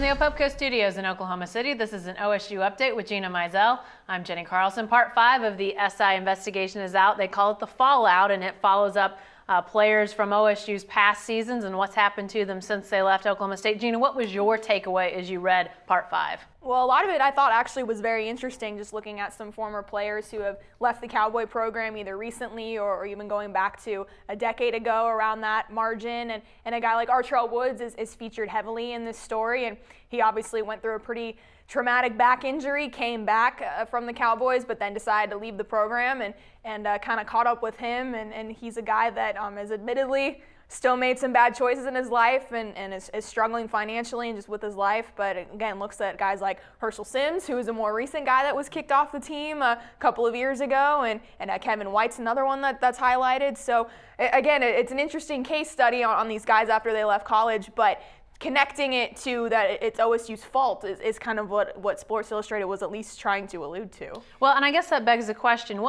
the Opepco Studios in Oklahoma City, this is an OSU update with Gina Mizell. I'm Jenny Carlson. Part 5 of the SI investigation is out. They call it the fallout, and it follows up players from OSU's past seasons and what's happened to them since they left Oklahoma State. Gina, what was your takeaway as you read Part 5? Well, a lot of it I thought actually was very interesting, just looking at some former players who have left the Cowboy program either recently or even going back to a decade ago around that margin. And a guy like Artrell Woods is featured heavily in this story, and he obviously went through a pretty traumatic back injury, came back from the Cowboys, but then decided to leave the program and kind of caught up with him. And he's a guy that has admittedly still made some bad choices in his life and is struggling financially and just with his life. But again, looks at guys like Herschel Sims, who is a more recent guy that was kicked off the team a couple of years ago, and Kevin White's another one that's highlighted. So again, it's an interesting case study on these guys after they left college, but connecting it to that it's OSU's fault is kind of what Sports Illustrated was at least trying to allude to. Well, and I guess that begs the question,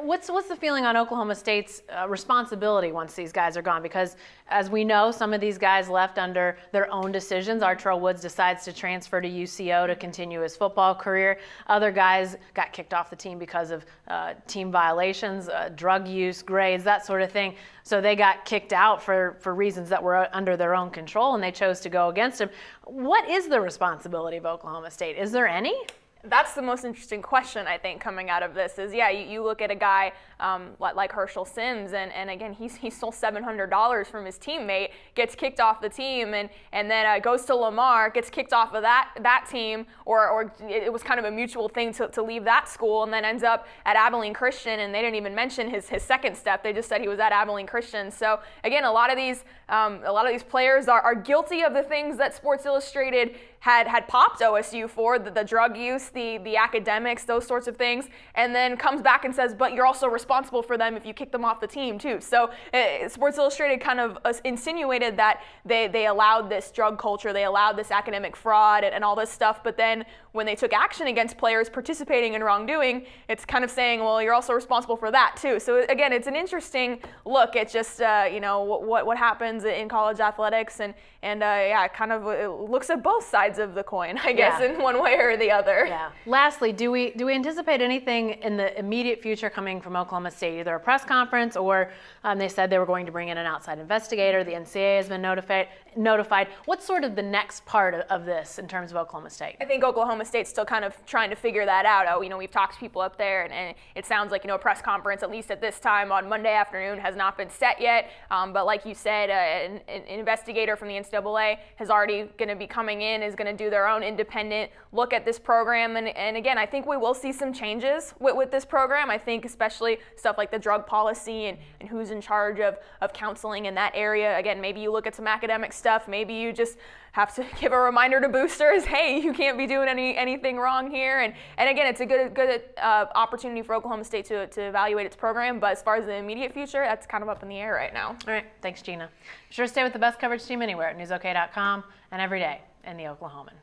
what's the feeling on Oklahoma State's responsibility once these guys are gone? Because as we know, some of these guys left under their own decisions. Artrell Woods decides to transfer to UCO to continue his football career. Other guys got kicked off the team because of team violations, drug use, grades, that sort of thing. So they got kicked out for reasons that were under their own control, and they chose to go against him. What is the responsibility of Oklahoma State? Is there any? That's the most interesting question, I think, coming out of this is, you look at a guy like Herschel Sims, and again, he stole $700 from his teammate, gets kicked off the team, and then goes to Lamar, gets kicked off of that team, or it was kind of a mutual thing to leave that school, and then ends up at Abilene Christian, and they didn't even mention his second step. They just said he was at Abilene Christian. So again, a lot of these players are guilty of the things that Sports Illustrated had popped OSU for, the drug use, the academics, those sorts of things, and then comes back and says, but you're also responsible for them if you kick them off the team too. So Sports Illustrated kind of insinuated that they allowed this drug culture, they allowed this academic fraud and all this stuff, but then when they took action against players participating in wrongdoing, it's kind of saying, well, you're also responsible for that too. So again, it's an interesting look at just what happens in college athletics, and kind of it looks at both sides of the coin, I guess, in one way or the other. Yeah. Lastly, do we anticipate anything in the immediate future coming from Oklahoma State, either a press conference or they said they were going to bring in an outside investigator? The NCAA has been notified. What's sort of the next part of this in terms of Oklahoma State? I think Oklahoma State's still kind of trying to figure that out. We've talked to people up there, and it sounds like a press conference, at least at this time on Monday afternoon, has not been set yet. But like you said, an investigator from the NCAA is already going to be coming in, is going to do their own independent look at this program. And again, I think we will see some changes with this program. I think especially stuff like the drug policy and who's in charge of counseling in that area. Again, maybe you look at some academic stuff. Maybe you just have to give a reminder to boosters, hey, you can't be doing anything wrong here. And again, it's a good opportunity for Oklahoma State to evaluate its program. But as far as the immediate future, that's kind of up in the air right now. All right. Thanks, Gina. Be sure to stay with the best coverage team anywhere at newsok.com and every day in the Oklahoman.